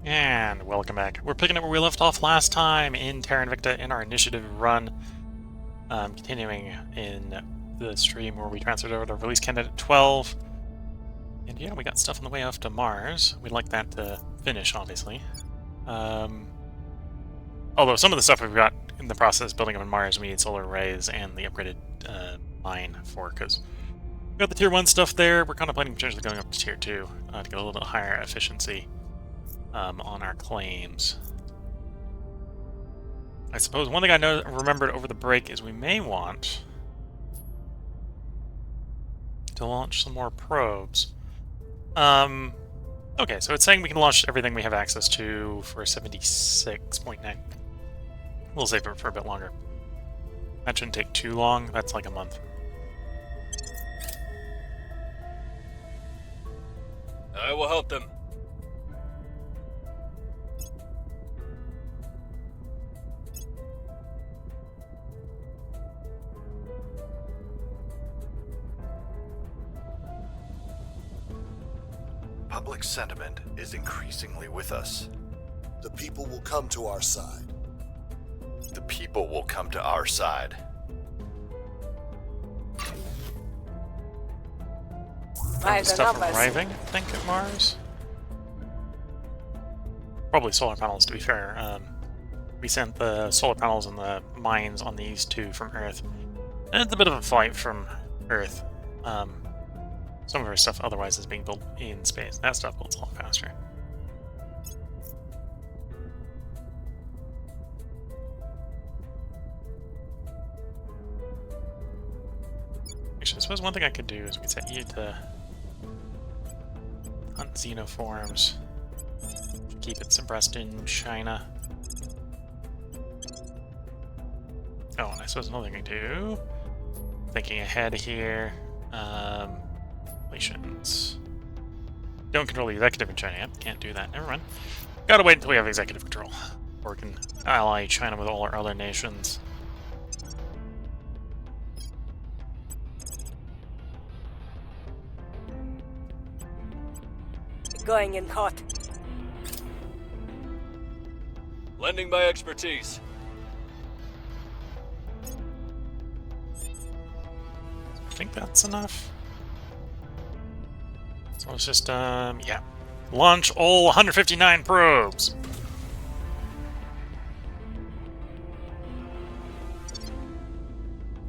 And welcome back. We're picking up where we left off last time in Terra Invicta in our initiative run. Continuing in the stream where we transferred over to release candidate 12. And yeah, we got stuff on the way off to Mars. We'd like that to finish, obviously. Although some of the stuff we've got in the process of building up on Mars, we need solar arrays and the upgraded mine for, because we've got the tier 1 stuff there. We're contemplating potentially going up to tier 2 to get a little bit higher efficiency on our claims. I suppose one thing I remembered over the break is we may want to launch some more probes. Okay, so it's saying we can launch everything we have access to for 76.9. We'll save it for a bit longer. That shouldn't take too long. That's like a month. I will help them. Public sentiment is increasingly with us. The people will come to our side. The people will come to our side. By stuff arriving, I think, at Mars. Probably solar panels, to be fair. We sent the solar panels and the mines on these two from Earth. And it's a bit of a fight from Earth. Some of our stuff otherwise is being built in space. That stuff builds a lot faster. Actually, I suppose one thing I could do is we could set you to hunt xenoforms. Keep it suppressed in China. Oh, and I suppose another thing I can do, thinking ahead here, relations. Don't control the executive in China yet. Can't do that. Never mind. Gotta wait until we have executive control. Or we can ally China with all our other nations. Going in hot. Lending my expertise. I think that's enough. So let's just, yeah. Launch all 159 probes!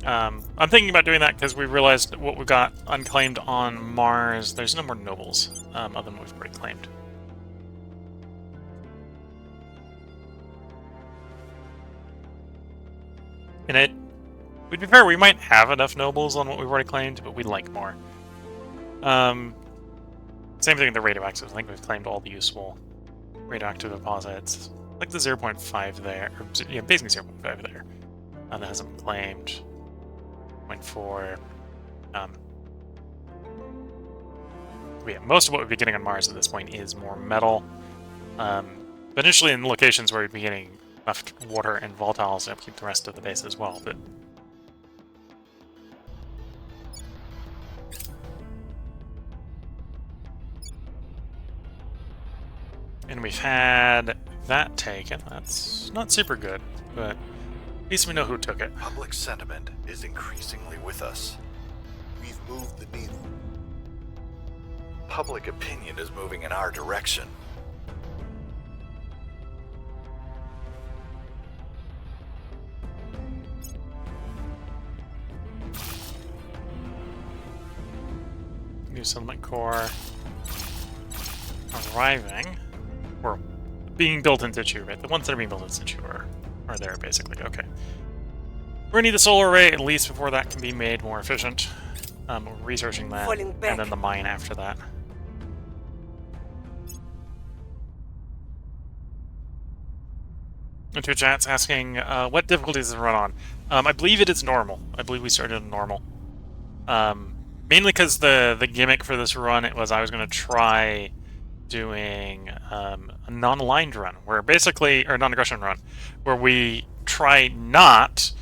I'm thinking about doing that because we realized what we've got unclaimed on Mars, there's no more nobles, other than what we've already claimed. And to be fair, we might have enough nobles on what we've already claimed, but we'd like more. Same thing with the radioactive. I think we've claimed all the useful radioactive deposits. Like the 0.5 there, or yeah, basically 0.5 there. That hasn't been claimed. 0.4. Yeah, most of what we'd be getting on Mars at this point is more metal. But initially in locations where we'd be getting left water and volatiles to keep the rest of the base as well. But and we've had that taken. That's not super good, but at least we know who took it. Public sentiment is increasingly with us. We've moved the needle. Public opinion is moving in our direction. New settlement core arriving. Or being built in situ, right? The ones that are being built in situ are there, basically. Okay. We're gonna need the solar array at least before that can be made more efficient. We're researching that, and then the mine after that. Into chat's asking, what difficulties does it run on? I believe it is normal. I believe we started on normal. Mainly because the gimmick for this run, it was I was going to try doing a non-aligned run, where basically, or non-aggression run, where we try not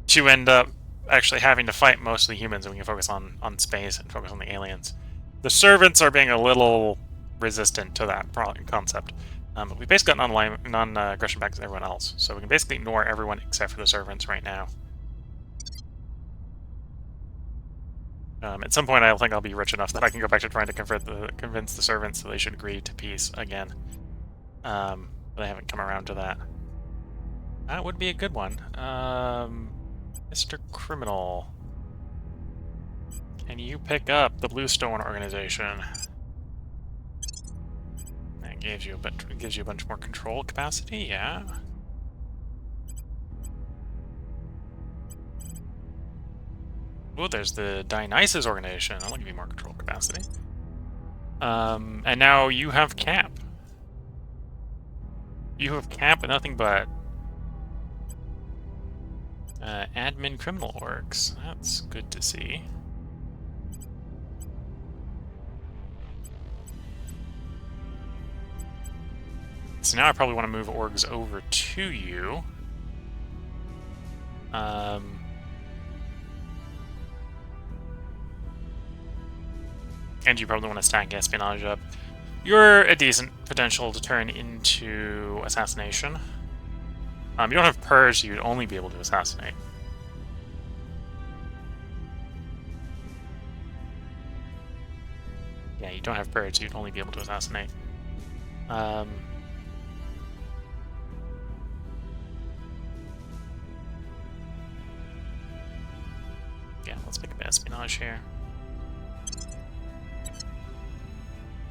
to end up actually having to fight most of the humans, and we can focus on space and focus on the aliens. The servants are being a little resistant to that concept. But we basically got non-aggression pacts with everyone else, so we can basically ignore everyone except for the servants right now. At some point, I think I'll be rich enough that I can go back to trying to convince the servants that they should agree to peace again. But I haven't come around to that. That would be a good one. Mr. Criminal, can you pick up the Bluestone organization? That gives you a bunch more control capacity, yeah. Oh, there's the Dionysus organization. That'll give you more control capacity. And now you have Cap. You have Cap and nothing but admin criminal orgs. That's good to see. So now I probably want to move orgs over to you. And you probably want to stack espionage up. You're a decent potential to turn into assassination. You don't have purge, so you'd only be able to assassinate. Yeah, you don't have purge, so you'd only be able to assassinate. Yeah, let's pick up espionage here.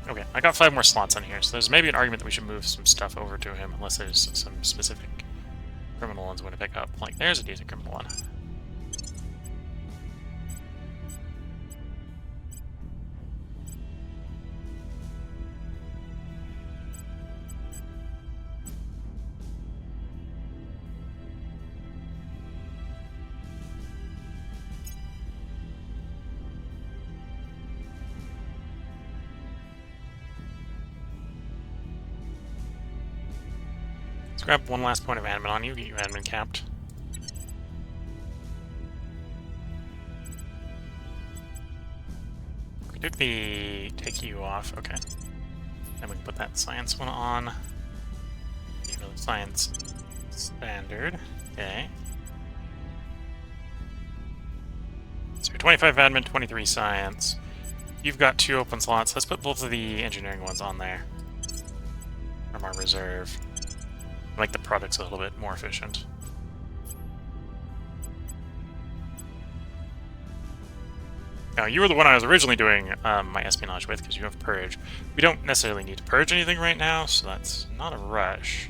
Okay, I got 5 more slots on here, so there's maybe an argument that we should move some stuff over to him, unless there's some specific criminal ones we want to pick up. Like, there's a decent criminal one. Let's grab one last point of admin on you, get you admin capped. We took the take you off, okay. Then we can put that science one on. You know, the science standard, okay. So 25 admin, 23 science. You've got 2 open slots. Let's put both of the engineering ones on there from our reserve. Make the products a little bit more efficient. Now, you were the one I was originally doing my espionage with, because you have purge. We don't necessarily need to purge anything right now, so that's not a rush.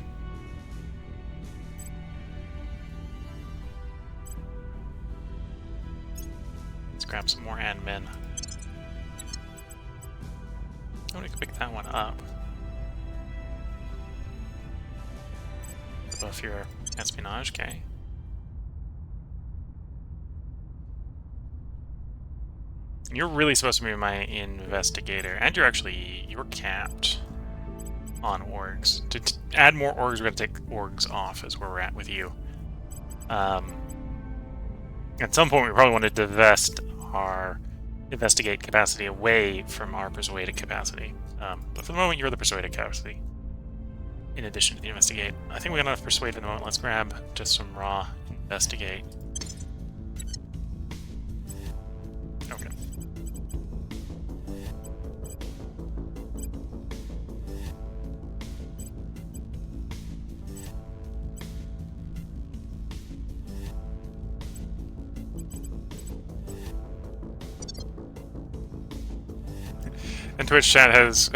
Let's grab some more admin. Oh, we can pick that one up. Buff your espionage, okay. You're really supposed to be my investigator, and you're capped on orgs. To add more orgs, we're gonna take orgs off, is where we're at with you. At some point, we probably want to divest our investigate capacity away from our persuaded capacity. But for the moment, you're the persuaded capacity. In addition to the investigate. I think we got enough persuade for the moment. Let's grab just some raw investigate. Okay. And Twitch chat has,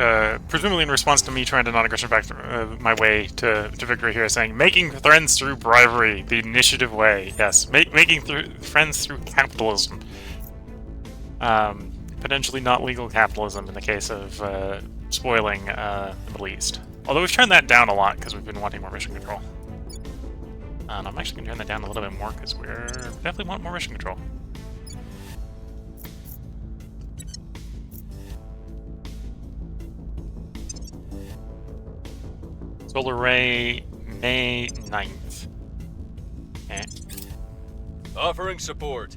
presumably in response to me trying to non-aggression back my way to victory here, saying, making friends through bribery, the initiative way. Yes, making friends through capitalism. Potentially not legal capitalism in the case of spoiling the Middle East. Although we've turned that down a lot because we've been wanting more mission control. And I'm actually going to turn that down a little bit more because we definitely want more mission control. Solar Ray, May 9th. Okay. Offering support.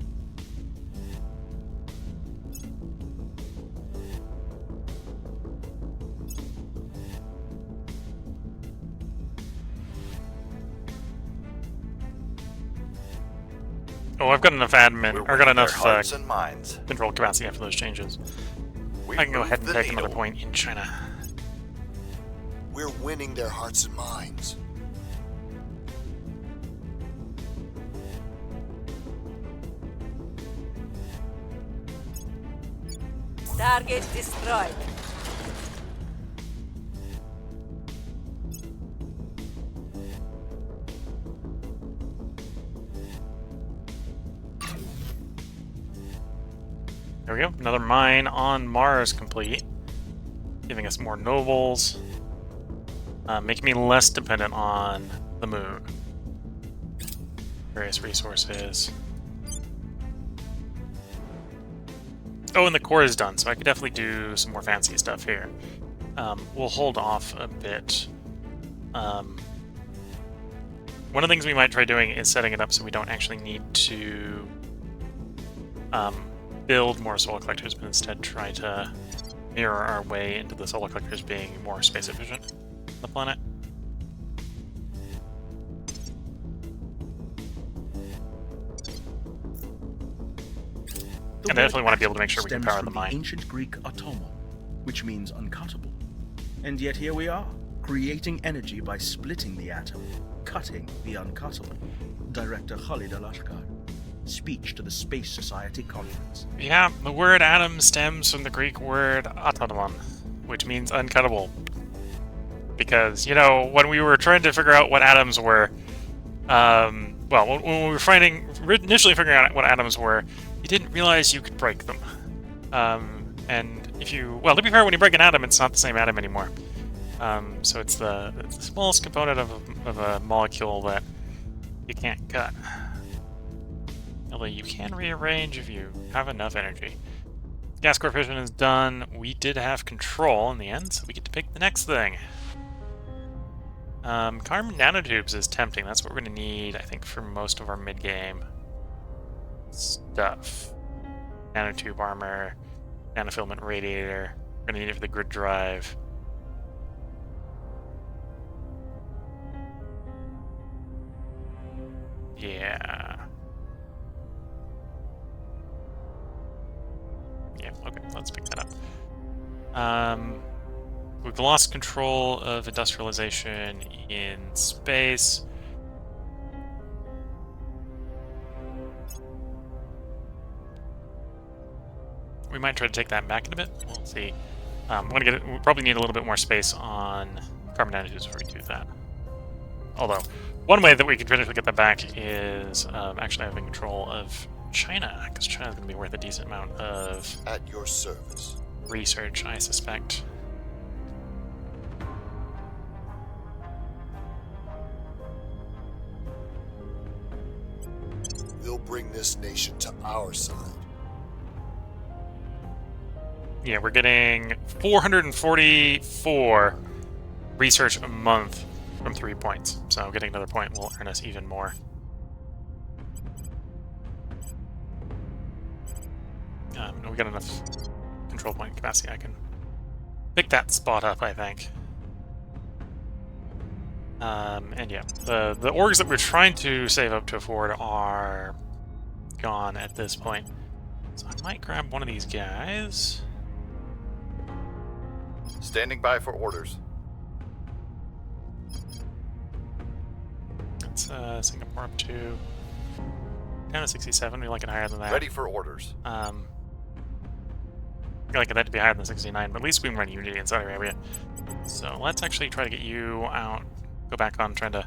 Oh, I've got enough admin. We're I've got winning enough their hearts and minds. control capacity after those changes. We've I can go ahead and moved the take another needle. point in China. We're winning their hearts and minds. Target destroyed. There we go. Another mine on Mars complete. Giving us more nobles. Making me less dependent on the moon. Various resources. Oh, and the core is done, so I could definitely do some more fancy stuff here. We'll hold off a bit. One of the things we might try doing is setting it up so we don't actually need to build more solar collectors, but instead try to mirror our way into the solar collectors being more space efficient on the planet. And I definitely want to be able to make sure we can power the mine. Ancient Greek atomo, which means uncuttable. And yet here we are, creating energy by splitting the atom, cutting the uncuttable. Director Khalid Al-Ashkar. Speech to the Space Society Conference. Yeah, the word atom stems from the Greek word atomon, which means uncuttable. Because, you know, when we were trying to figure out what atoms were, when we were initially figuring out what atoms were, you didn't realize you could break them. And if you, well, to be fair, when you break an atom, it's not the same atom anymore. So it's the smallest component of a molecule that you can't cut. Although you can rearrange if you have enough energy. Gas core fission is done. We did have control in the end, so we get to pick the next thing. Carbon nanotubes is tempting. That's what we're going to need, I think, for most of our mid-game stuff. Nanotube armor, nanofilament radiator. We're going to need it for the grid drive. Yeah. Yeah, okay, let's pick that up. We've lost control of industrialization in space. We might try to take that back in a bit. We'll see. We'll probably need a little bit more space on carbon nanotubes before we do that. Although, one way that we could potentially get that back is actually having control of China, because China's going to be worth a decent amount of At your service. research, I suspect. We'll bring this nation to our side. Yeah, we're getting 444 research a month from 3 points. So getting another point will earn us even more. We got enough control point capacity. I can pick that spot up, I think. And yeah, the orgs that we're trying to save up to afford are gone at this point. So I might grab one of these guys. Standing by for orders. Let's Singapore up to down to 67. We like it higher than that. Ready for orders. I like that to be higher than 69, but at least we can run Unity in Saudi Arabia. So let's actually try to get you out. Go back on trying to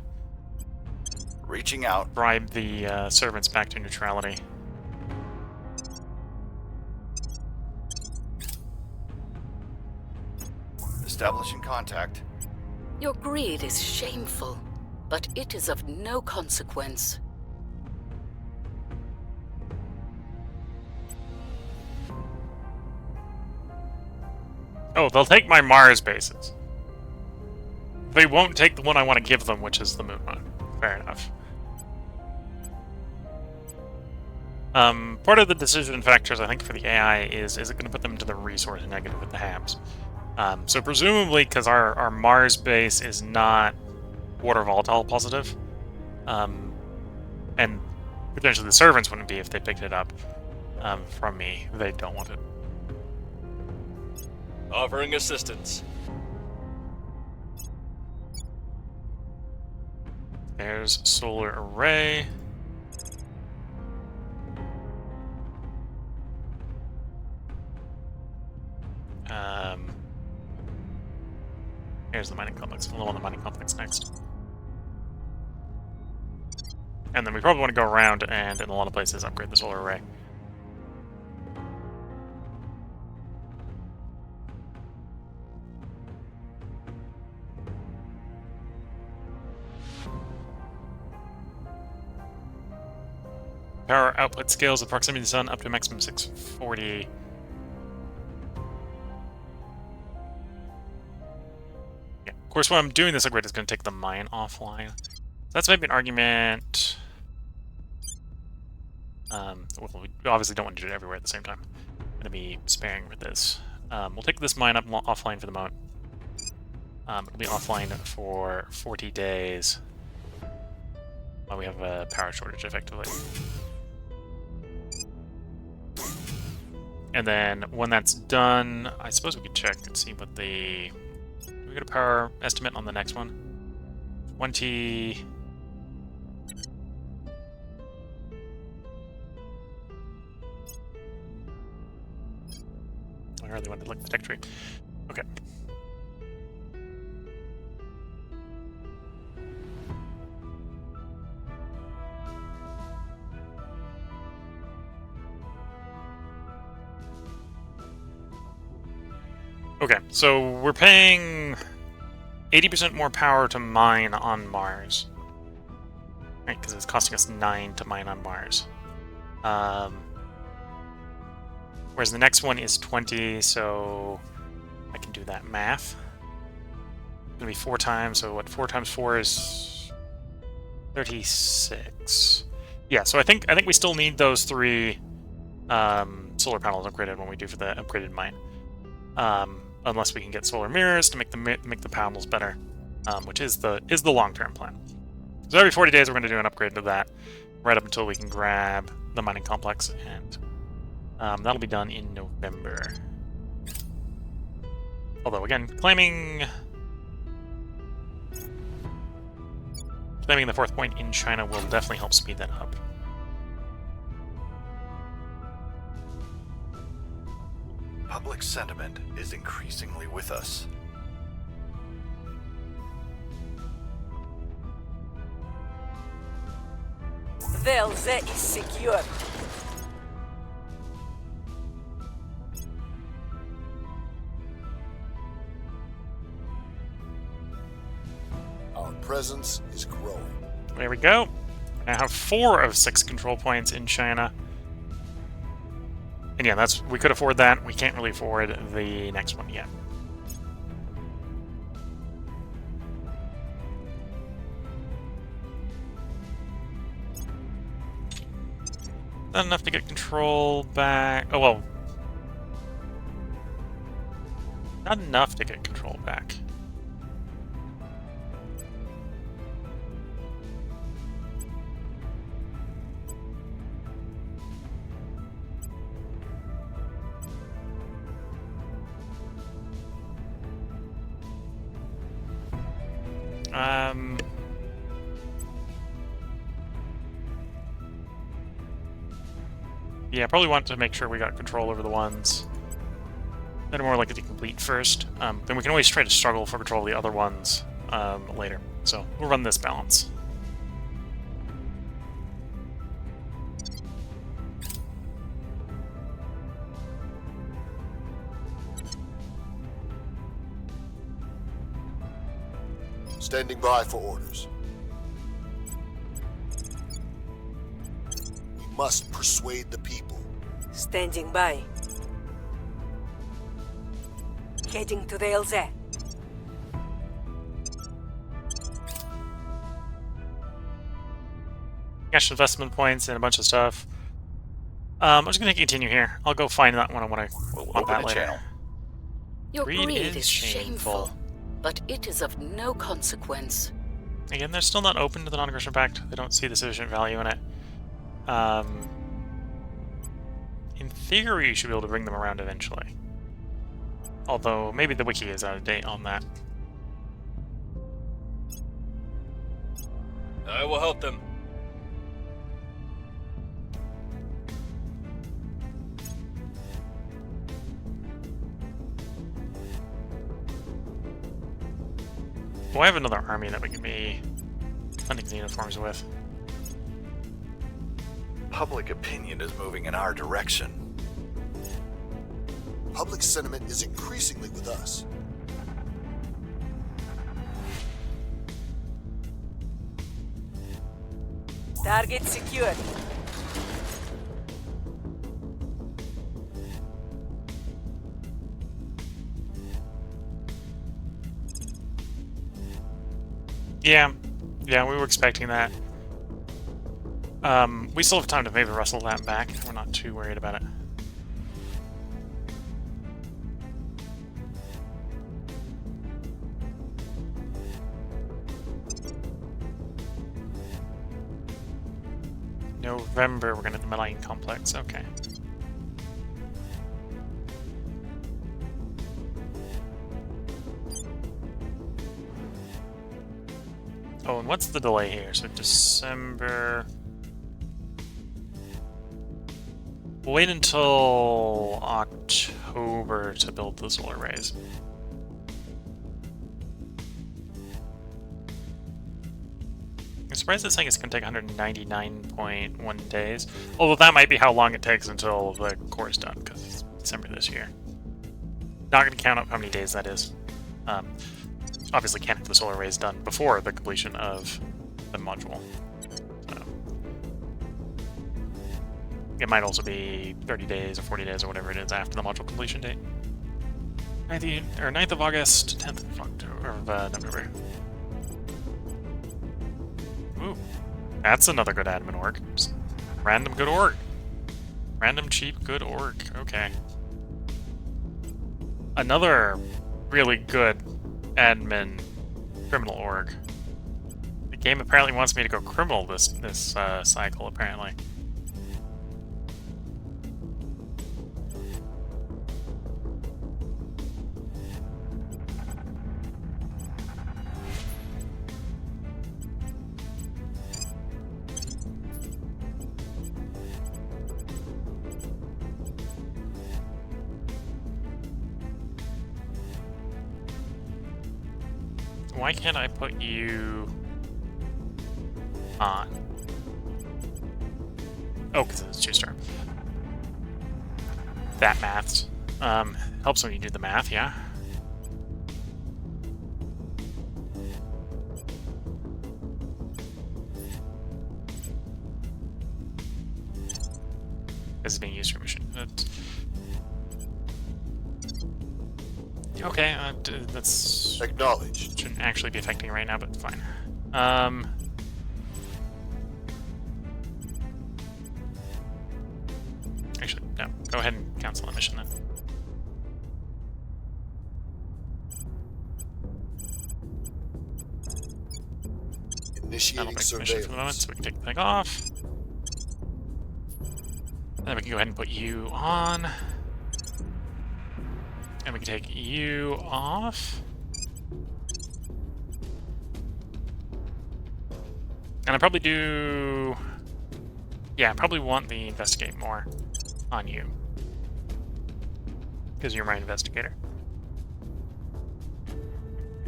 Reaching out. bribe the servants back to neutrality. Establishing contact. Your greed is shameful, but it is of no consequence. Oh, they'll take my Mars bases. They won't take the one I want to give them, which is the moon one. Fair enough. Part of the decision factors, I think, for the AI is it going to put them to the resource negative with the hams? So presumably, because our Mars base is not water volatile positive, and Potentially the servants wouldn't be if they picked it up from me. They don't want it. Offering assistance. There's solar array. Here's the mining complex. We'll go on the mining complex next. And then we probably want to go around and, in a lot of places, upgrade the solar array. Power output scales with proximity to the sun up to a maximum 640. Yeah, of course, when I'm doing this upgrade, it's going to take the mine offline. So that's maybe an argument. Well, we obviously don't want to do it everywhere at the same time. I'm going to be sparing with this. We'll take this mine up offline for the moment. It'll be offline for 40 days while we have a power shortage, effectively. And then when that's done, I suppose we could check and see what the... Do we get a power estimate on the next one? 20... I really wanted to look at the tech tree. Okay. Okay, so we're paying 80% more power to mine on Mars. Right, because it's costing us 9 to mine on Mars. Whereas the next one is 20, so I can do that math. It's gonna be 4 times, so what, 4 times 4 is 36. Yeah, so I think we still need those 3 solar panels upgraded when we do for the upgraded mine. Unless we can get solar mirrors to make the panels better, which is the long-term plan. So every 40 days we're going to do an upgrade to that, right up until we can grab the mining complex, and that'll be done in November. Although again, claiming the 4th point in China will definitely help speed that up. Public sentiment is increasingly with us. Velze is secure. Our presence is growing. There we go. I have 4 of 6 control points in China. And yeah, we could afford that. We can't really afford the next one yet. Not enough to get control back. Oh, well. Not enough to get control back. Yeah, probably want to make sure we got control over the ones that are more likely to complete first. Then we can always try to struggle for control of the other ones later. So we'll run this balance. Standing by for orders. We must persuade the people. Standing by. Heading to the LZ. Cash investment points and a bunch of stuff. I'm just going to continue here. I'll go find that one. I want to want that later. Channel. Your Greed greed is is shameful. shameful, but it is of no consequence. Again, they're still not open to the non-aggression pact. They don't see the sufficient value in it. In theory, you should be able to bring them around eventually. Although, maybe the wiki is out of date on that. I will help them. Well, I have another army that we can be hunting xenoforms with. Public opinion is moving in our direction. Public sentiment is increasingly with us. Target secured. Yeah, we were expecting that. We still have time to maybe rustle that back. We're not too worried about it. November, we're gonna hit the Malign Complex. Okay. Oh, and what's the delay here? So December... We'll wait until October to build the solar arrays. I'm surprised this thing is going to take 199.1 days. Although that might be how long it takes until the core is done, because it's December this year. Not going to count up how many days that is. Obviously can't have the solar arrays done before the completion of the module. So, it might also be 30 days or 40 days or whatever it is after the module completion date. 9th of August, 10th of October, November. Ooh, that's another good admin org. Just random good org. Random cheap good org. Okay. Another really good admin criminal org. The game apparently wants me to go criminal this cycle, apparently. Why can't I put you on? Oh, because it's 2-star. That math helps when you do the math, yeah. This is being used for mission. Okay, that's Acknowledged. shouldn't actually be affecting right now, but fine. Actually, no. Go ahead and cancel the mission then. That'll Initiating break the mission for the moment, surveillance. so we can take the thing off. Then we can go ahead and put you on. And we can take you off. And I probably do... Yeah, I probably want the investigate more on you. Because you're my investigator.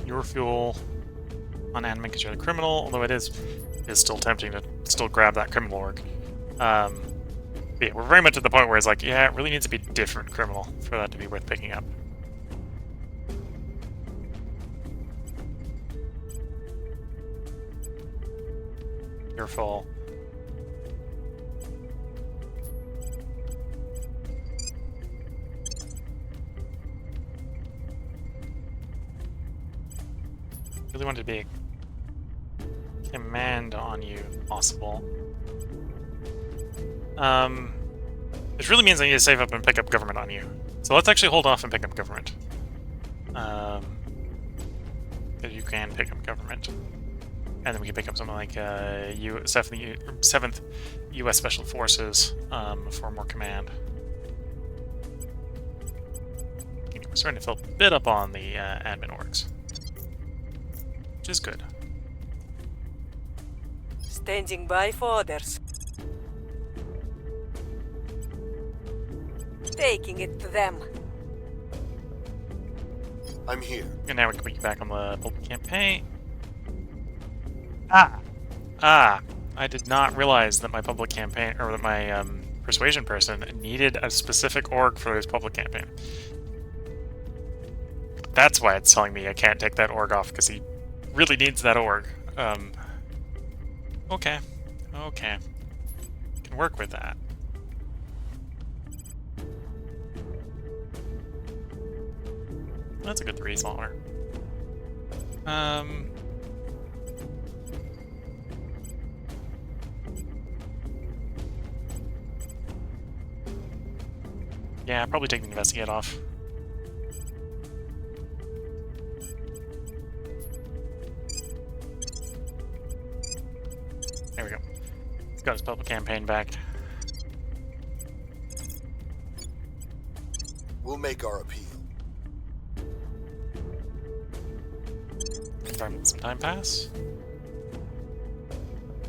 Your fuel on admin because you're the criminal, although it is still tempting to still grab that criminal org. But yeah, we're very much at the point where it's like, yeah, it really needs to be different criminal for that to be worth picking up. You're full. Really wanted to be a command on you, if possible. Which really means I need to save up and pick up government on you. So let's actually hold off and pick up government. Because you can pick up government. And then we can pick up something like 7th U.S. Special Forces for more command. We're starting to fill a bit up on the admin orgs, which is good. Standing by for orders. Taking it to them. I'm here. And now we can put you back on the public campaign. I did not realize that my public campaign, or that my persuasion person needed a specific org for his public campaign. That's why it's telling me I can't take that org off, because he really needs that org. Okay. Can work with that. That's a good 3 smaller. Yeah, probably take the investigate off. There we go. He's got his public campaign back. We'll make our appeal. Confirm some time pass.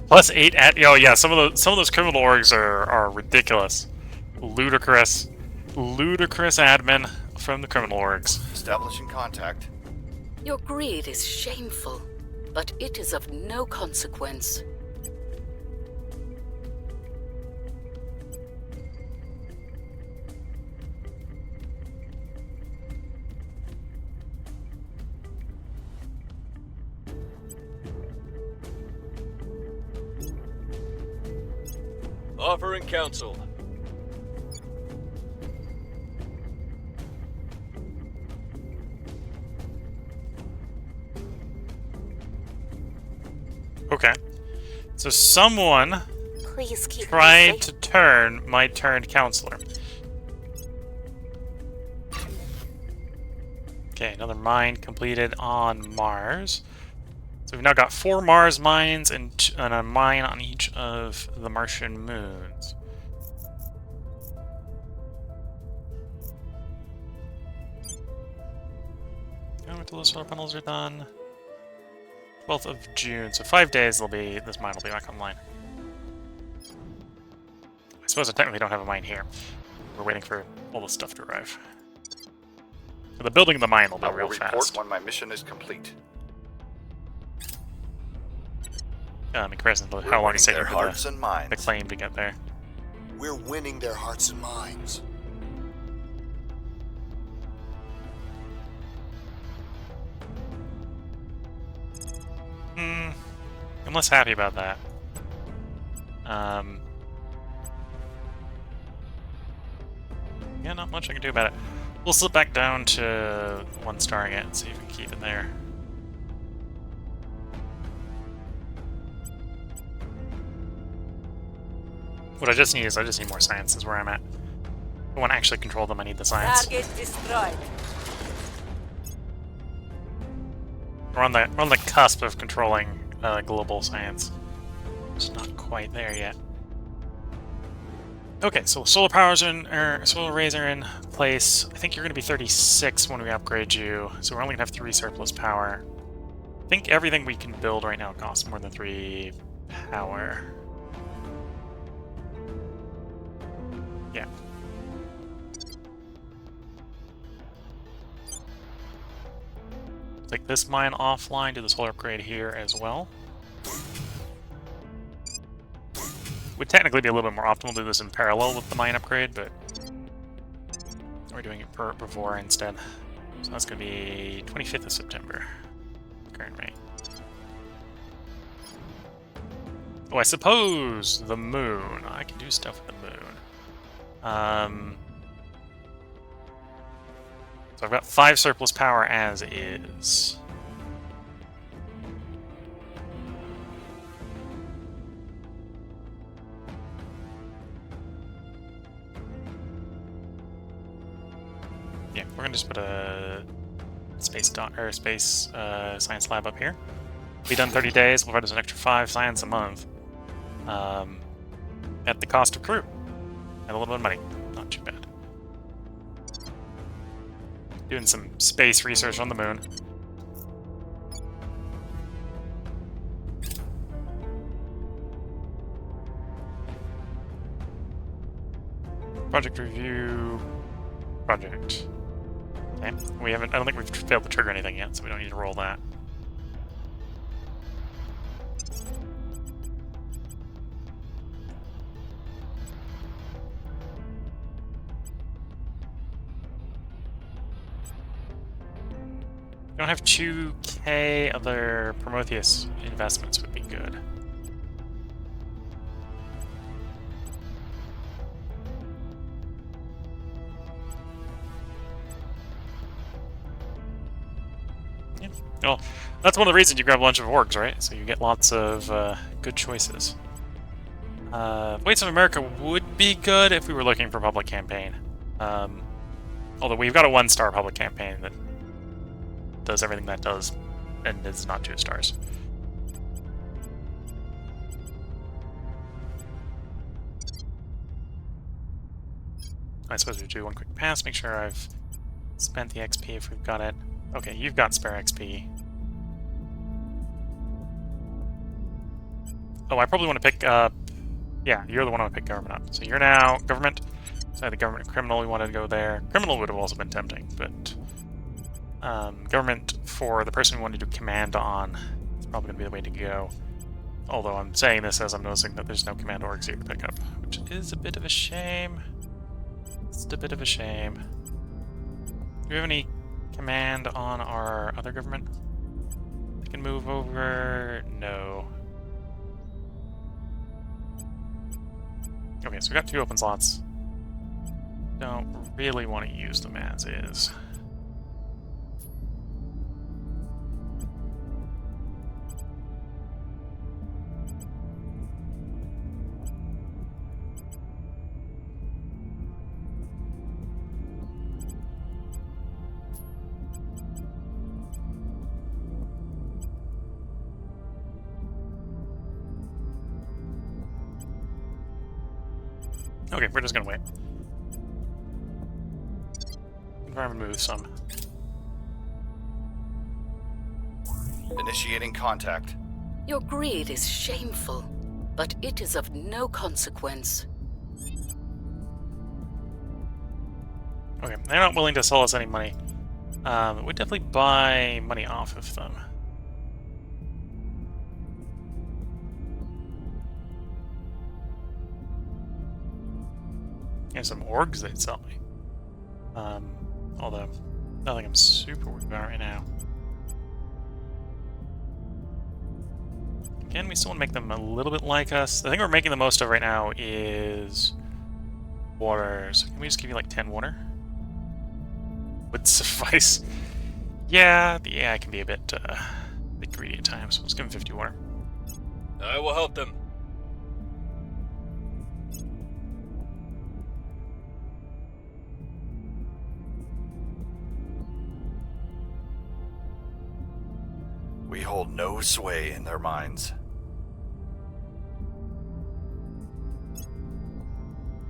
+8 at some of those criminal orgs are ridiculous. Ludicrous admin from the criminal orgs. Establishing contact. Your greed is shameful, but it is of no consequence. Offering counsel. Okay. So someone Please keep tried to turn my turned counselor. Okay, another mine completed on Mars. So we've now got 4 Mars mines and a mine on each of the Martian moons. Until the solar panels are done. 12th of June, so 5 days this mine will be back online. I suppose I technically don't have a mine here. We're waiting for all the stuff to arrive. So the building of the mine will be I will real report fast. when my mission is complete. In comparison to We're how long winning it's taking their for hearts the and minds. claim to get there. We're winning their hearts and minds. I'm less happy about that. Yeah, not much I can do about it. We'll slip back down to 1 star again and see if we can keep it there. What I just need more science is where I'm at. I want to actually control them, I need the science. Target destroyed. We're on the cusp of controlling global science. Just not quite there yet. Okay, so solar arrays are in place. I think you're going to be 36 when we upgrade you, so we're only going to have 3 surplus power. I think everything we can build right now costs more than 3 power. Yeah. Take this mine offline, do the solar upgrade here as well. Would technically be a little bit more optimal to do this in parallel with the mine upgrade, but we're doing it before instead. So that's going to be 25th of September, current rate. Oh, I suppose the moon. I can do stuff with the moon. So I've got 5 surplus power as is. Yeah, we're gonna just put a space science lab up here. Be done 30 days, we'll provide us an extra 5 science a month. At the cost of crew. And a little bit of money. Not too bad. Doing some space research on the moon. Project review. Project. Okay. We haven't. I don't think we've failed to trigger anything yet, so we don't need to roll that. Don't have 2K other Prometheus investments would be good. Yeah. Well, that's one of the reasons you grab a bunch of orgs, right? So you get lots of good choices. Waits of America would be good if we were looking for public campaign. Although we've got a 1-star public campaign that does everything that does, and is not 2 stars. I suppose we do one quick pass, make sure I've spent the XP if we've got it. Okay, you've got spare XP. Oh, I probably want to pick up... Yeah, you're the one I want to pick government up. So you're now government. So the government criminal, we wanted to go there. Criminal would have also been tempting, but... government for the person we want to do command on is probably going to be the way to go. Although I'm saying this as I'm noticing that there's no command orgs here to pick up, which is a bit of a shame. It's a bit of a shame. Do we have any command on our other government? I can move over... No. Okay, so we got 2 open slots. Don't really want to use them as is. Okay, we're just gonna wait. Environment moves some. Initiating contact. Your greed is shameful, but it is of no consequence. Okay, they're not willing to sell us any money. We'd definitely buy money off of them. And some orgs they'd sell me. Although, nothing I'm super worried about right now. Again, we still want to make them a little bit like us. The thing we're making the most of right now is water. So can we just give you like 10 water? Would suffice. Yeah, the AI can be a bit greedy at times. Let's give him 50 water. I will help them. We hold no sway in their minds.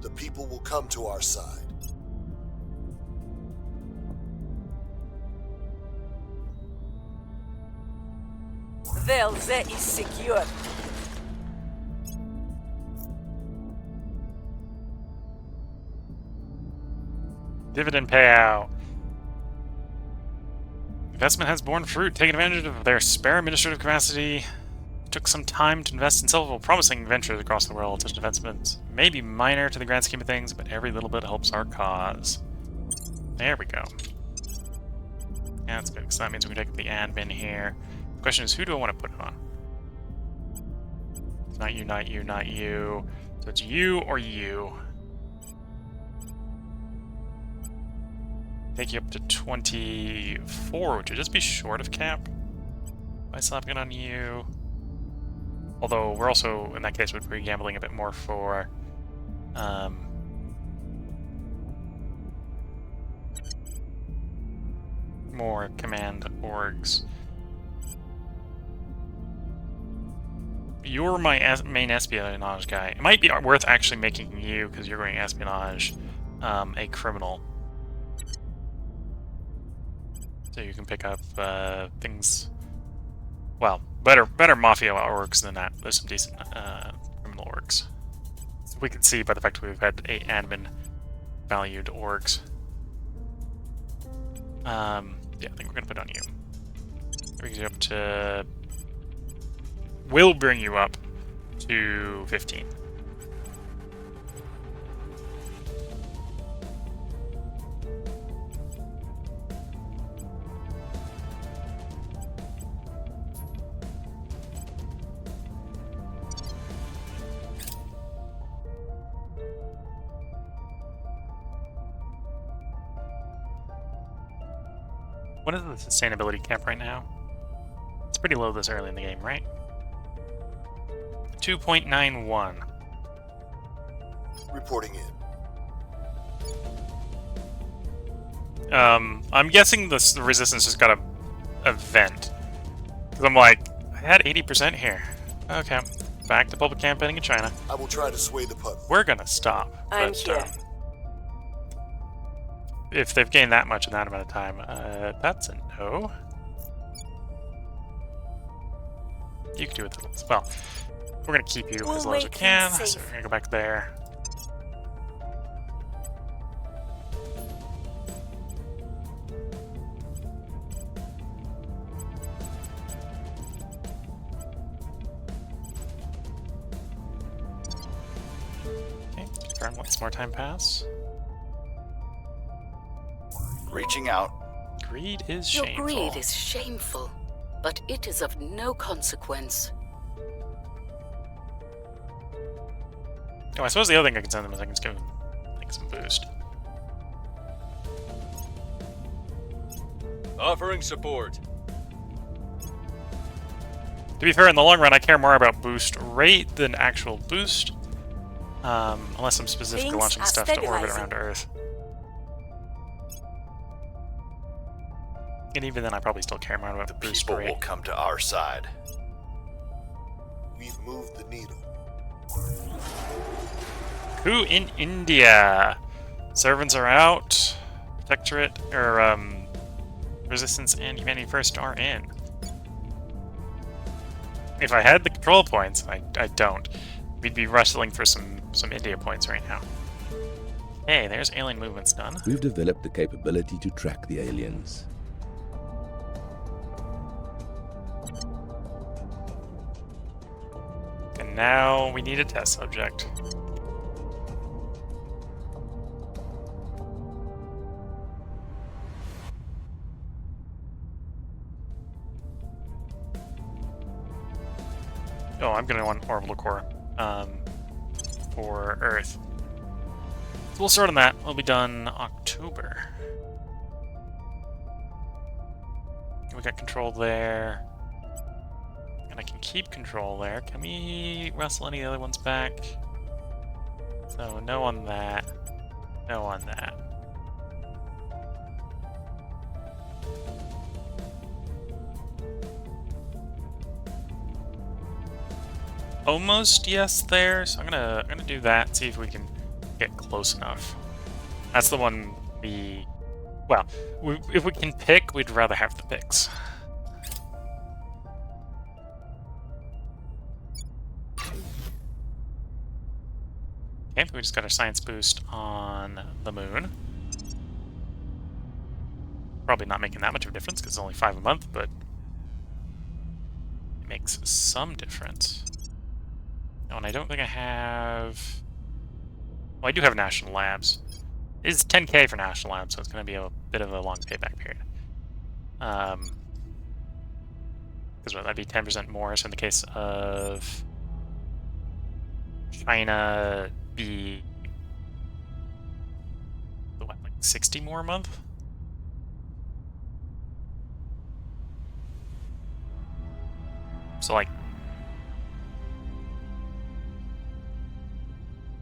The people will come to our side. Velze is secure. Dividend payout. Investment has borne fruit. Taking advantage of their spare administrative capacity, took some time to invest in several promising ventures across the world. Such investments may be minor to the grand scheme of things, but every little bit helps our cause. There we go. Yeah, that's good, because that means we can take the admin here. The question is, who do I want to put it on? It's not you, not you, not you. So it's you or you. Take you up to 24, which would just be short of cap. By slapping it on you. Although we're also, in that case, would be gambling a bit more for more command orgs. you're my main espionage guy. It might be worth actually making you, because you're going espionage, a criminal. So you can pick up things. Well, better mafia orgs than that. There's some decent criminal orgs. So we can see by the fact that we've had 8 admin valued orgs. Yeah, I think we're gonna put on you. Brings you up to. Will bring you up to 15. What is the sustainability cap right now? It's pretty low this early in the game, right? 2.91. Reporting in. I'm guessing the resistance just got a vent. Because I'm like, I had 80% here. Okay, back to public campaigning in China. I will try to sway the puddle. We're gonna stop. I'm but, here. If they've gained that much in that amount of time, that's a no. You can do it as well. We're gonna keep you We'll as low as we make can, things so safe. we're gonna go back there. Okay, confirm, let some more time pass. Reaching out. Greed is Your shameful. greed is shameful, but it is of no consequence. Oh, I suppose the other thing I can send them is I can just give them like some boost. Offering support. To be fair, in the long run, I care more about boost rate than actual boost. Unless I'm specifically Things launching are stuff to orbit stabilizing. around Earth. And even then, I probably still care more about The boost people rate. will come to our side. We've moved the needle. Coup in India. Servants are out. Protectorate, or Resistance and Humanity First are in. If I had the control points, I don't. We'd be wrestling for some India points right now. Hey, there's alien movements done. We've developed the capability to track the aliens. And now we need a test subject. Oh, I'm gonna want orbital core for Earth. So we'll start on that. We'll be done October. We got control there. And I can keep control there. Can we wrestle any of the other ones back? So no on that. No on that. Almost yes there, so I'm gonna do that, see if we can get close enough. That's the one we... Well, if we can pick, we'd rather have the picks. Okay, we just got our science boost on the moon. Probably not making that much of a difference because it's only 5 a month, but it makes some difference. Oh, and I don't think I have... Well, I do have National Labs. It is 10k for National Labs, so it's going to be a bit of a long payback period. Because that'd be 10% more, so in the case of China, be what, like 60 more a month? So like,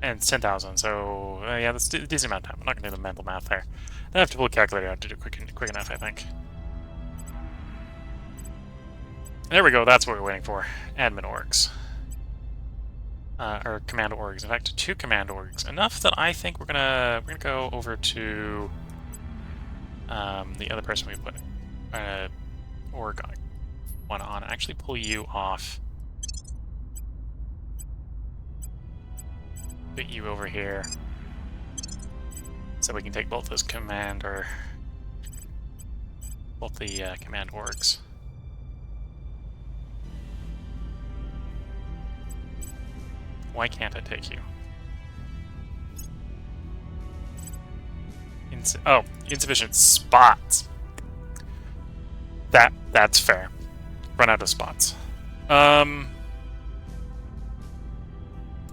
and it's 10,000, so yeah, that's a decent amount of time. I'm not gonna do the mental math there. I have to pull a calculator out to do quick enough, I think. There we go, that's what we're waiting for. Admin orgs. or command orgs. In fact, 2 command orgs. Enough that I think we're gonna go over to the other person we put org one on. Actually, pull you off. Put you over here, so we can take both those command both the command orgs. Why can't I take you? Insufficient spots. That's fair. Run out of spots.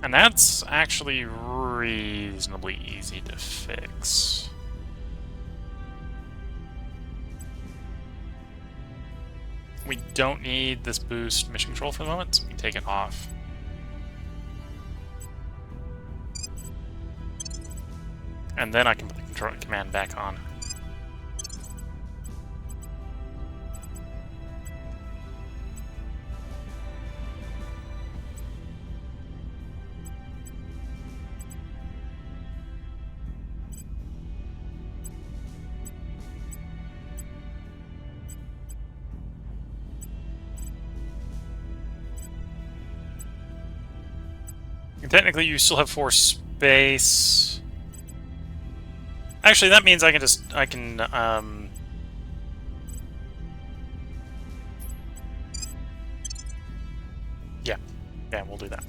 And that's actually reasonably easy to fix. We don't need this boost mission control for the moment, so we can take it off. And then I can put the control command back on. And technically, you still have 4 space. Actually, that means I can yeah, we'll do that.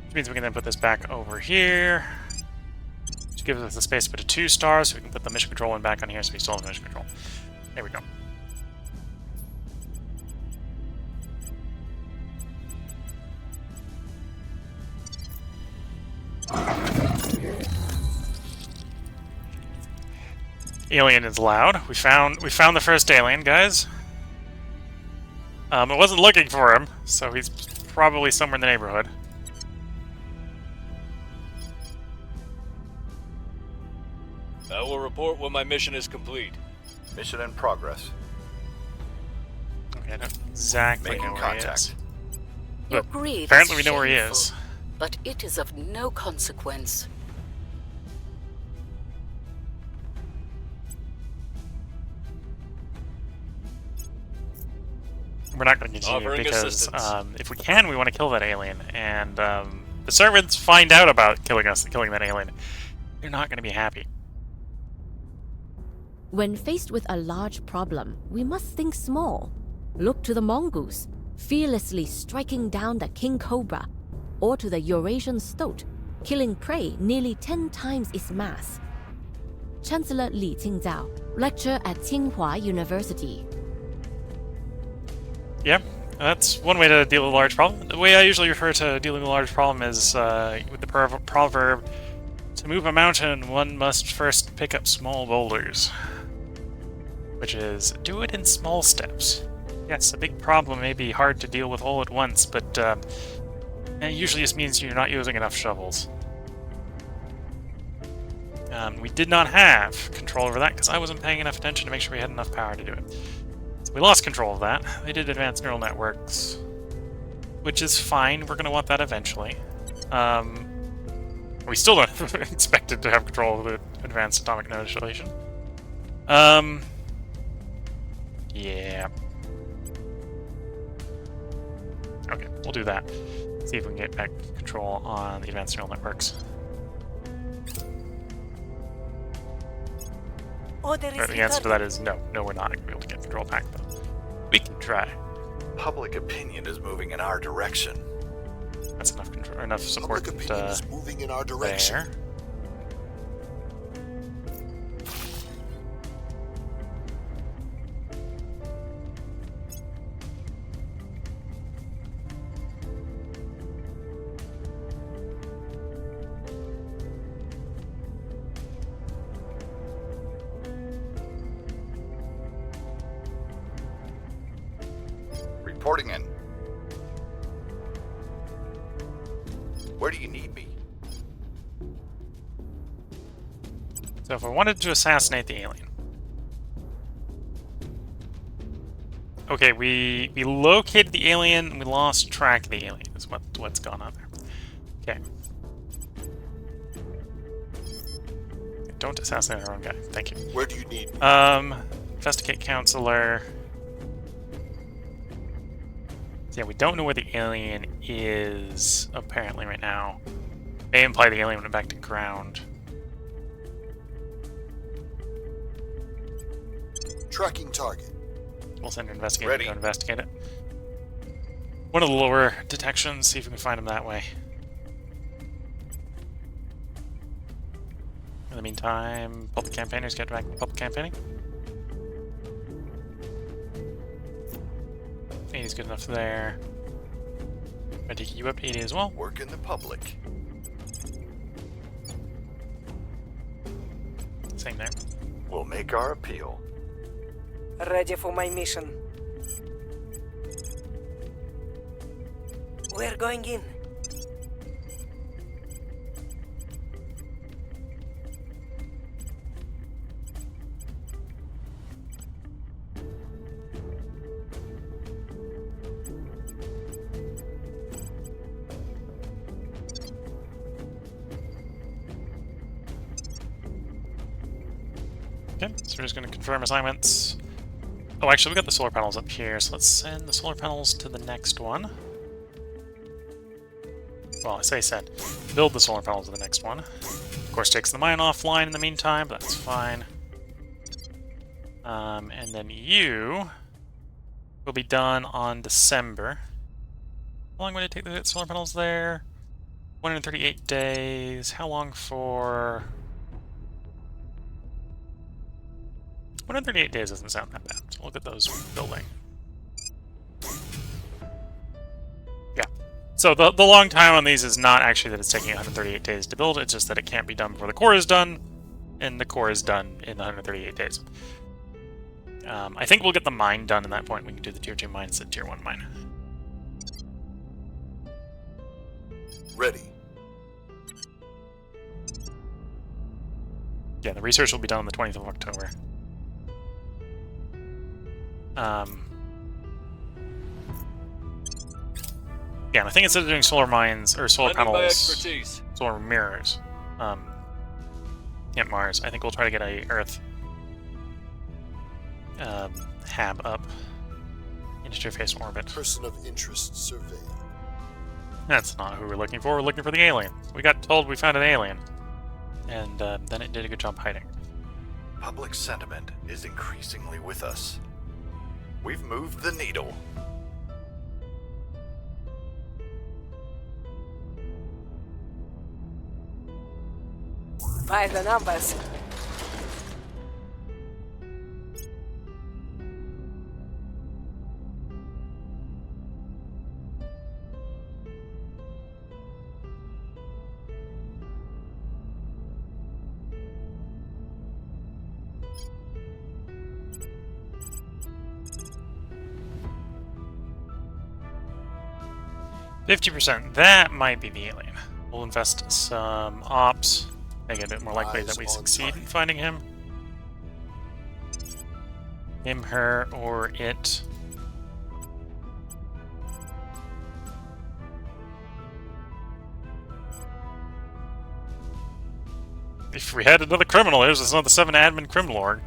Which means we can then put this back over here, which gives us the space to put a 2 stars, so we can put the mission control one back on here, so we still have mission control. There we go. Alien is loud. We found the first alien, guys. It wasn't looking for him, so he's probably somewhere in the neighborhood. I will report when my mission is complete. Mission in progress. Okay, I don't exactly Making know where he is. contact. Your But greed apparently is we know where he shameful, is. but it is of no consequence. We're not going to continue Offering because assistance. if we can, we want to kill that alien. And the servants find out about killing that alien. They're not going to be happy. When faced with a large problem, we must think small. Look to the mongoose, fearlessly striking down the king cobra, or to the Eurasian stoat, killing prey nearly 10 times its mass. Chancellor Li Qingzhao, lecturer at Tsinghua University. Yeah, that's one way to deal with a large problem. The way I usually refer to dealing with a large problem is with the proverb, to move a mountain, one must first pick up small boulders. Which is, do it in small steps. Yes, a big problem may be hard to deal with all at once, but it usually just means you're not using enough shovels. We did not have control over that because I wasn't paying enough attention to make sure we had enough power to do it. So we lost control of that. They did advanced neural networks, which is fine. We're going to want that eventually. We still don't expect it to have control of the advanced atomic notation. Yeah. Okay, we'll do that. See if we can get back control on the advanced neural networks. Order But is the answer to returning. that is no. No, we're not going to be able to get control back, though. We can try. Public opinion is moving in our direction. That's enough control, enough support Public opinion is moving in our direction. there. Reporting in. Where do you need me? So if I wanted to assassinate the alien. Okay, we located the alien and we lost track of the alien is what's gone on there. Okay. Don't assassinate our own guy. Thank you. Where do you need me? Investigate counselor. Yeah, we don't know where the alien is, apparently, right now. They imply the alien went back to ground. Tracking target. We'll send an investigator to Ready. go investigate it. One of the lower detections, see if we can find him that way. In the meantime, public campaigners get back to public campaigning. 80's good enough there. I take you up to 80 as well. Work in the public. Same there. We'll make our appeal. Ready for my mission. We're going in. Okay, so we're just going to confirm assignments. Oh, actually, we got the solar panels up here, so let's send the solar panels to the next one. Well, I say send. Build the solar panels to the next one. Of course, takes the mine offline in the meantime, but that's fine. And then you will be done on December. How long would it take to get solar panels there? 138 days. How long for... 138 days doesn't sound that bad. So look at those building. Yeah. So the long time on these is not actually that it's taking 138 days to build, it's just that it can't be done before the core is done, and the core is done in the 138 days. I think we'll get the mine done in that point. We can do the tier 2 mine instead of tier 1 mine. Ready. Yeah, the research will be done on the 20th of October. Yeah, and I think instead of doing solar mines or solar Lending my panels, expertise. solar mirrors, at Mars, I think we'll try to get a Earth hab up into face orbit. Person of interest survey. That's not who we're looking for. We're looking for the alien. We got told we found an alien, and then it did a good job hiding. Public sentiment is increasingly with us. We've moved the needle. By the numbers. %. That might be the alien. We'll invest some ops, make it a bit more likely that we succeed in finding him. Him, her, or it. If we had another criminal, there's another 7 admin criminal org.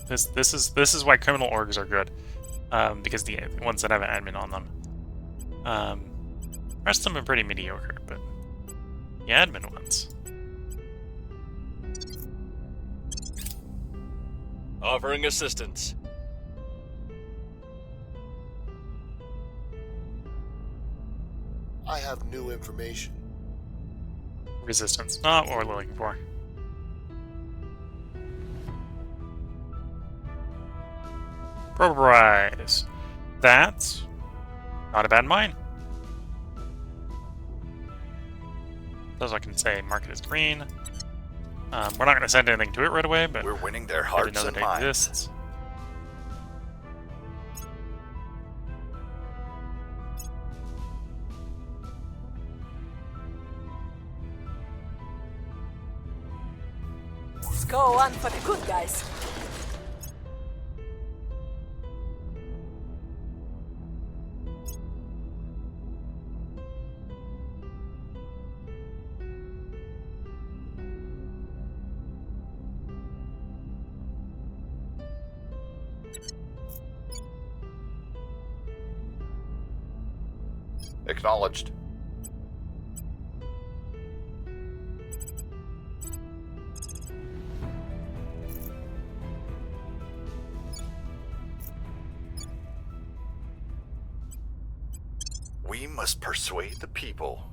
This is why criminal orgs are good. Because the ones that have an admin on them. The rest of them are pretty mediocre, but the admin ones. Offering assistance. I have new information. Resistance, not what we're looking for. Probrise. That's not a bad mine. As I can say, market is green. We're not going to send anything to it right away, but We're winning their good to hearts know and that it minds. exists. Let's go on for the good guys. Acknowledged. We must persuade the people.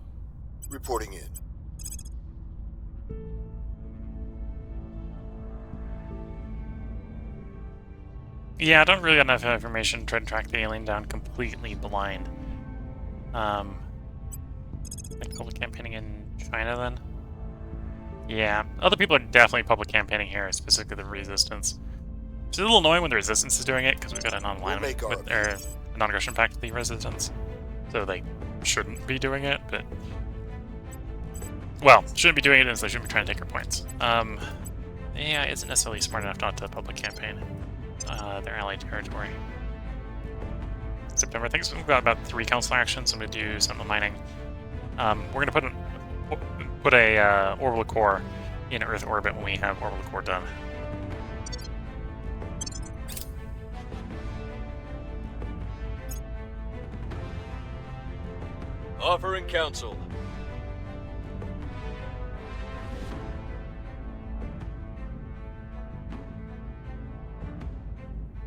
Reporting in. Yeah, I don't really got enough information to try to track the alien down completely blind. Like public campaigning in China, then? Yeah, other people are definitely public campaigning here, specifically the Resistance. It's a little annoying when the Resistance is doing it, because we've got an online We'll make our with a non-aggression pact with the Resistance. So they shouldn't be doing it, but... Well, shouldn't be doing it as they shouldn't be trying to take our points. AI isn't necessarily smart enough not to public campaign. Their allied territory. September, I think we've got about 3 council actions. I'm going to do some mining. We're going to put a orbital core in Earth orbit when we have orbital core done. Offering counsel.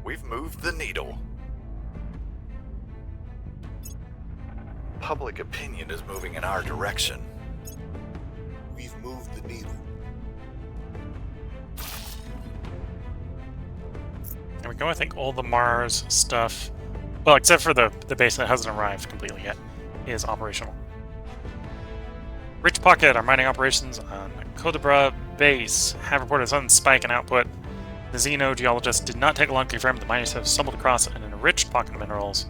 We've moved the needle. Public opinion is moving in our direction. We've moved the needle. There we go. I think all the Mars stuff, well, except for the base that hasn't arrived completely yet, is operational. Rich Pocket, our mining operations on Codebra base have reported a sudden spike in output. The xenogeologists did not take long to confirm the miners have stumbled across an enriched pocket of minerals.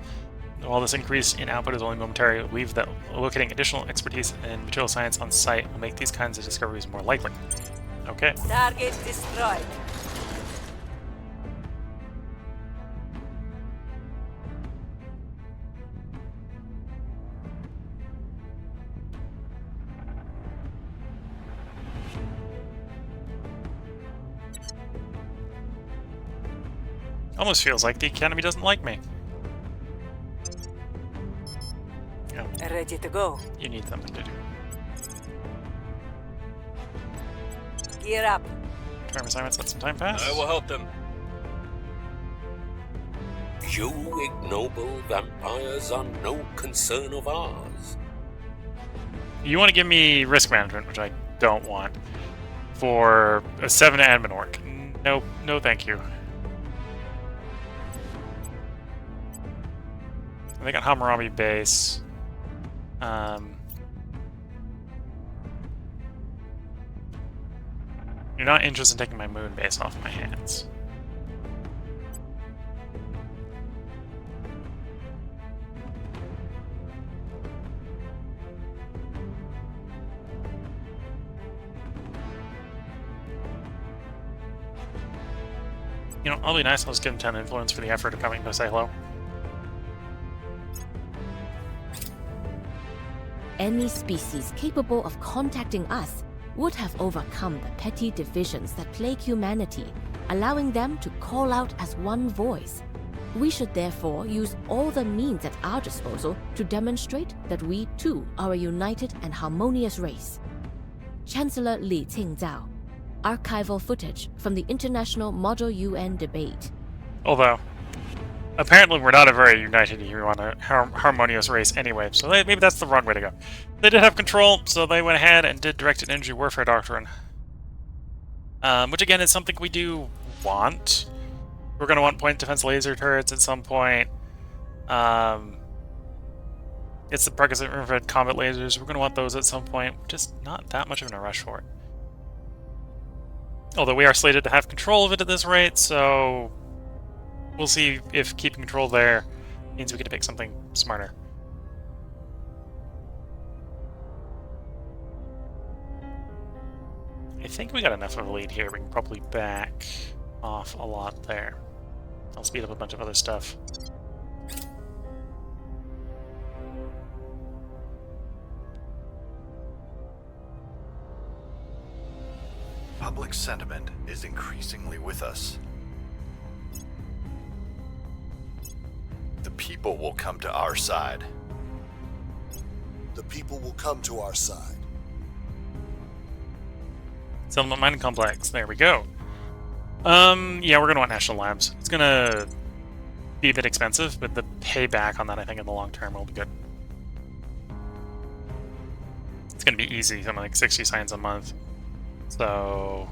While this increase in output is only momentary, we believe that locating additional expertise in material science on site will make these kinds of discoveries more likely. Okay. Target destroyed. Almost feels like the Academy doesn't like me. Yeah, Ready to go. you need something to do. Gear up. Confirm assignments, let some time pass. I will help them. You ignoble vampires are no concern of ours. You want to give me risk management, which I don't want, for a 7 admin orc. No, no thank you. They got Hammurabi base. You're not interested in taking my moon base off my hands. You know, I'll be nice. I'll just give him 10 influence for the effort of coming to say hello. Any species capable of contacting us would have overcome the petty divisions that plague humanity, allowing them to call out as one voice. We should therefore use all the means at our disposal to demonstrate that we too are a united and harmonious race. Chancellor Li Qingzhao. Archival footage from the International Model UN debate. Although, apparently we're not a very united, you want a harmonious race anyway, so maybe that's the wrong way to go. They did have control, so they went ahead and did directed energy warfare doctrine. Which again is something we do want. We're going to want point defense laser turrets at some point. It's the prerequisite infrared combat lasers. We're going to want those at some point. Just not that much of a rush for it. Although we are slated to have control of it at this rate, so we'll see if keeping control there means we get to pick something smarter. I think we got enough of a lead here. We can probably back off a lot there. I'll speed up a bunch of other stuff. Public sentiment is increasingly with us. The people will come to our side. the people will come to our side. Settlement mining complex. There we go. Yeah, we're gonna want national labs. It's gonna be a bit expensive, but the payback on that, I think, in the long term will be good. It's gonna be easy, something like 60 science a month. So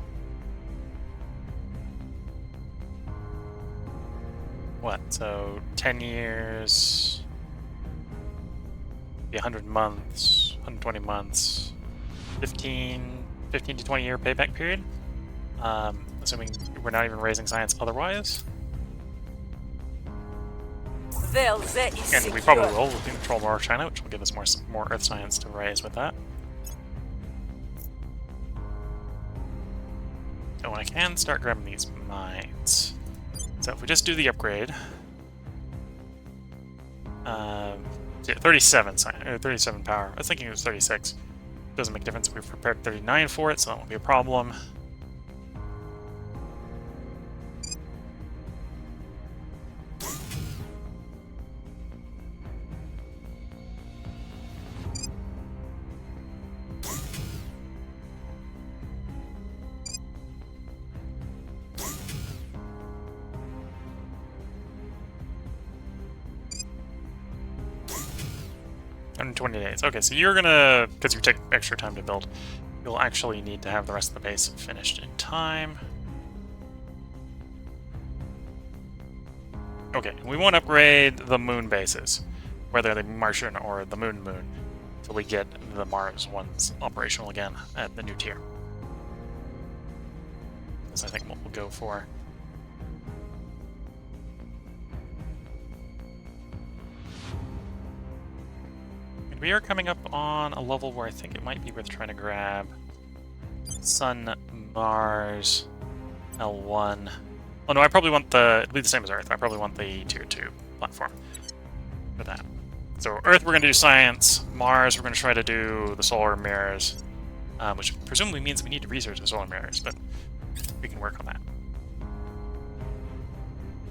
what? So 10 years, be 100 months, 120 months, 15 to 20 year payback period. Assuming we're not even raising science otherwise. And we probably will. We can control more of China, which will give us more Earth science to raise with that. So I can start grabbing these mines. So if we just do the upgrade, 37 power. I was thinking it was 36. Doesn't make a difference. We've prepared 39 for it, so that won't be a problem. In 20 days. Okay, so you're gonna, because you take extra time to build, you'll actually need to have the rest of the base finished in time. Okay, we won't upgrade the moon bases, whether the Martian or the moon, until we get the Mars ones operational again at the new tier. That's, I think, what we'll go for. We are coming up on a level where I think it might be worth trying to grab Sun, Mars, L1. Oh no, I probably want it'll be the same as Earth. I probably want the Tier 2 platform for that. So Earth, we're going to do science. Mars, we're going to try to do the solar mirrors, which presumably means we need to research the solar mirrors, but we can work on that.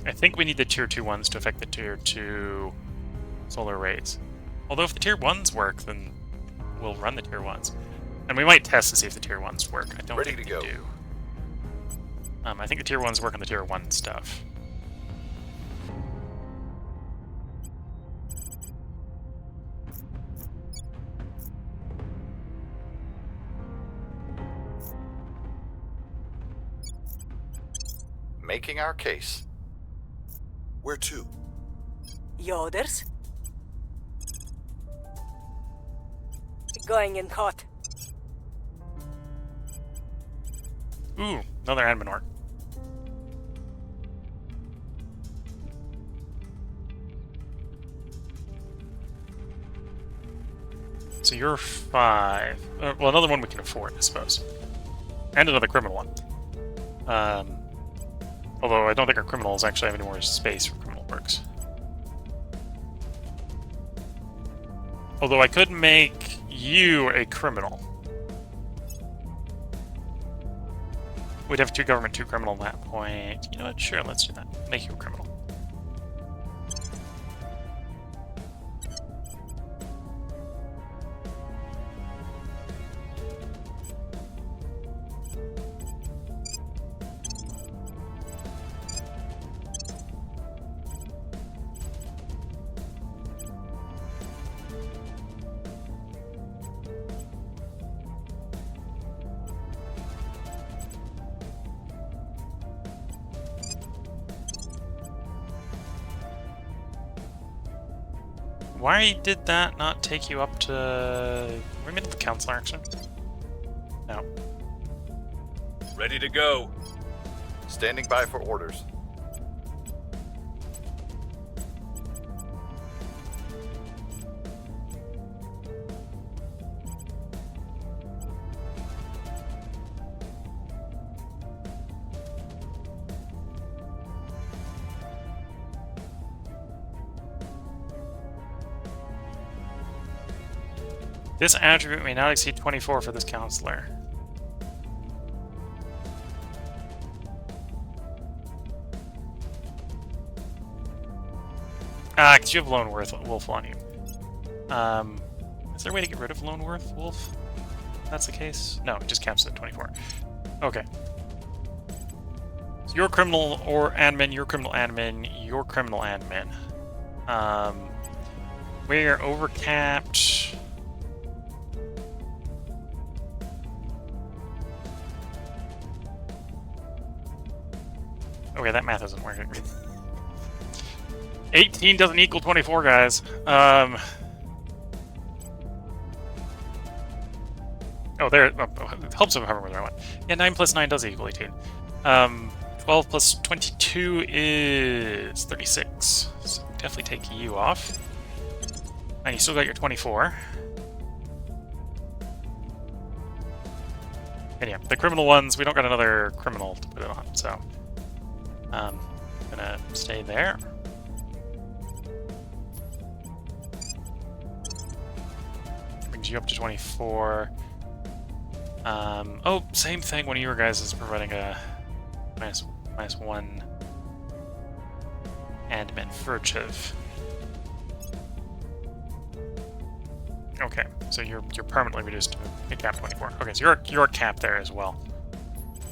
I think we need the Tier 2 ones to affect the Tier 2 solar arrays. Although if the Tier 1s work, then we'll run the Tier 1s. And we might test to see if the Tier 1s work. I don't think they do. I think the Tier 1s work on the Tier 1 stuff. Making our case. Where to? Yoders? Going in hot. Ooh, another admin orc. So you're 5. Well, another one we can afford, I suppose. And another criminal one. Although I don't think our criminals actually have any more space for criminal works. Although I could make you a criminal. We'd have 2 government, 2 criminal at that point. You know what? Sure, let's do that. Make you a criminal. Why did that not take you up to... Were we in the council action? No. Ready to go. Standing by for orders. This attribute may not exceed 24 for this counselor. Because you have Lone Wolf on you. Is there a way to get rid of Lone Wolf? If that's the case? No, it just caps at 24. Okay. So you're criminal or admin, you're criminal admin, you're criminal admin. We're overcapped. Okay, that math isn't working. 18 doesn't equal 24, guys. Oh, there. Oh, it helps if I remember where I went. Yeah, 9 plus 9 does equal 18. 12 plus 22 is 36. So definitely take you off. And you still got your 24. And yeah, the criminal ones, we don't got another criminal to put it on, so gonna stay there. Brings you up to 24. Oh, same thing. One of your guys is providing a minus 1 admin furtive. Okay, so you're permanently reduced to a cap 24. Okay, so you're capped there as well.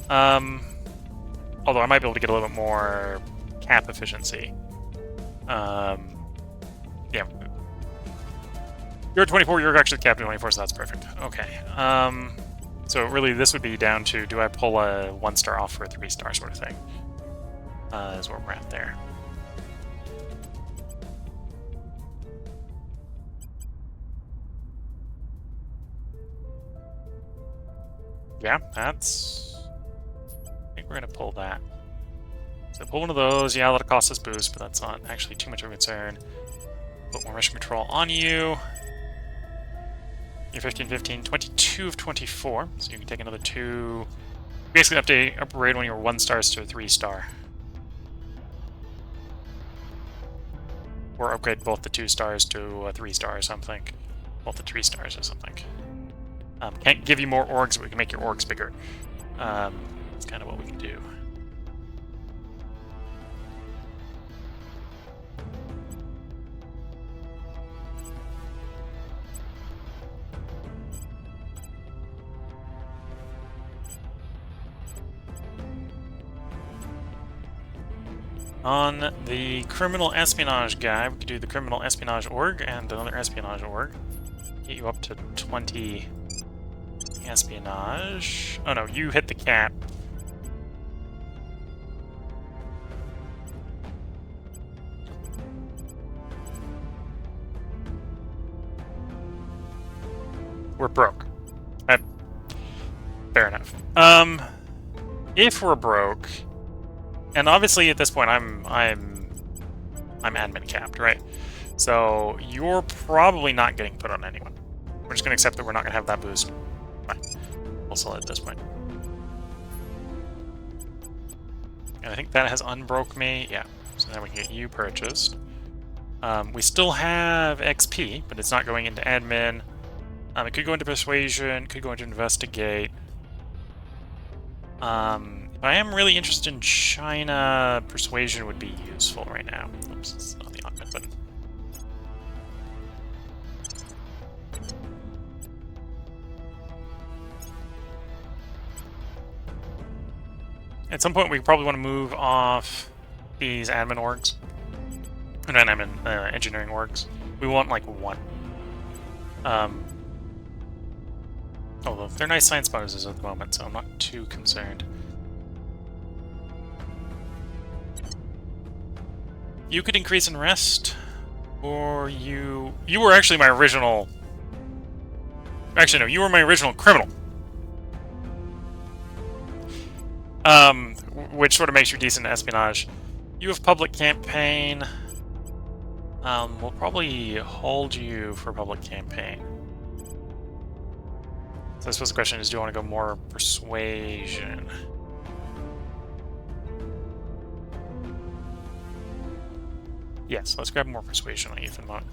Although I might be able to get a little bit more cap efficiency. Yeah. You're at 24, you're actually capped at 24, so that's perfect. Okay. So really this would be down to, do I pull a 1-star off for a 3-star sort of thing? Is where we're at there. Yeah, that's... I think we're gonna pull that. So pull one of those. Yeah, that'll cost us boost, but that's not actually too much of a concern. Put more mission control on you. You're 15, 15, 22 of 24, so you can take another 2. Basically upgrade one of your 1-stars to a 3-star. Or upgrade both the 2-stars to a 3-star or something. Both the 3-stars or something. Can't give you more orgs, but we can make your orgs bigger. That's kind of what we can do. On the criminal espionage guy, we could do the criminal espionage org and another espionage org. Get you up to 20 espionage. Oh no, you hit the cap. We're broke. Fair enough. If we're broke, and obviously at this point I'm admin capped, right? So you're probably not getting put on anyone. We're just gonna accept that we're not gonna have that boost. Fine. We'll sell it at this point. And I think that has unbroke me. Yeah. So now we can get you purchased. We still have XP, but it's not going into admin. It could go into persuasion, could go into investigate. If I am really interested in China, persuasion would be useful right now. Oops, it's not the augment button. At some point, we probably want to move off these admin orgs. Not admin, engineering orgs. We want like 1. Although they're nice science bonuses at the moment, so I'm not too concerned. You could increase in rest, or you were actually my original... Actually, no, you were my original criminal. Which sort of makes you decent at espionage. You have public campaign. We'll probably hold you for public campaign. So I suppose the question is, do you want to go more persuasion? Yes, let's grab more persuasion on Ethan mode.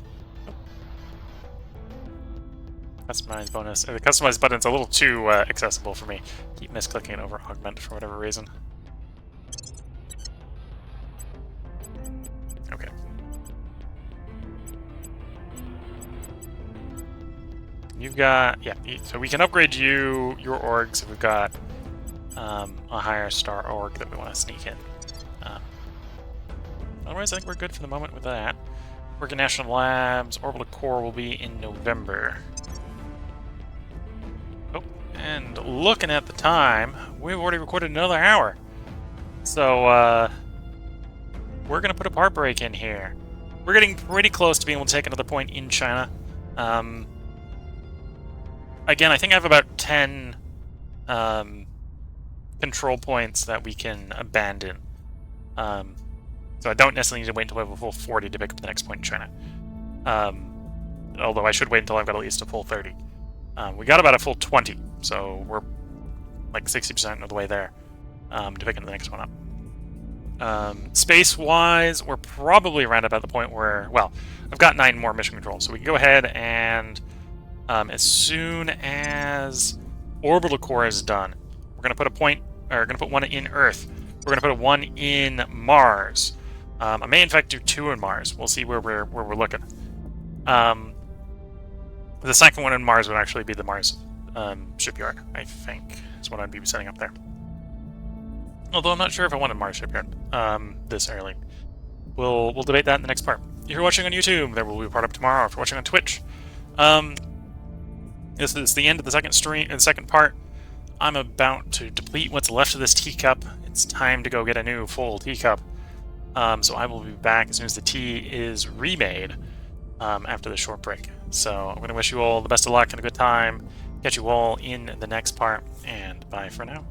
Customize bonus. The customize button's a little too accessible for me. Keep misclicking it over augment for whatever reason. Okay. You've got, yeah, so we can upgrade your orgs if we've got a higher star org that we want to sneak in. Otherwise, I think we're good for the moment with that. Working National Labs, Orbital Core will be in November. Oh, and looking at the time, we've already recorded another hour. So, we're going to put a part break in here. We're getting pretty close to being able to take another point in China. Again, I think I have about 10 control points that we can abandon. So I don't necessarily need to wait until I have a full 40 to pick up the next point in China. Although I should wait until I've got at least a full 30. We got about a full 20, so we're like 60% of the way there to pick up the next one up. Space-wise, we're probably around about the point where, well, I've got 9 more mission controls, so we can go ahead and as soon as Orbital Core is done, we're going to put a point, or going to put one in Earth. We're going to put one in Mars. I may in fact do 2 in Mars. We'll see where we're looking. The second one in Mars would actually be the Mars shipyard, I think, is what I'd be setting up there. Although I'm not sure if I wanted Mars shipyard this early. We'll debate that in the next part. If you're watching on YouTube, there will be a part up tomorrow. If you're watching on Twitch, this is the end of the second part. I'm about to deplete what's left of this teacup. It's time to go get a new full teacup. So I will be back as soon as the tea is remade after this short break. So I'm going to wish you all the best of luck and a good time. Catch you all in the next part, and bye for now.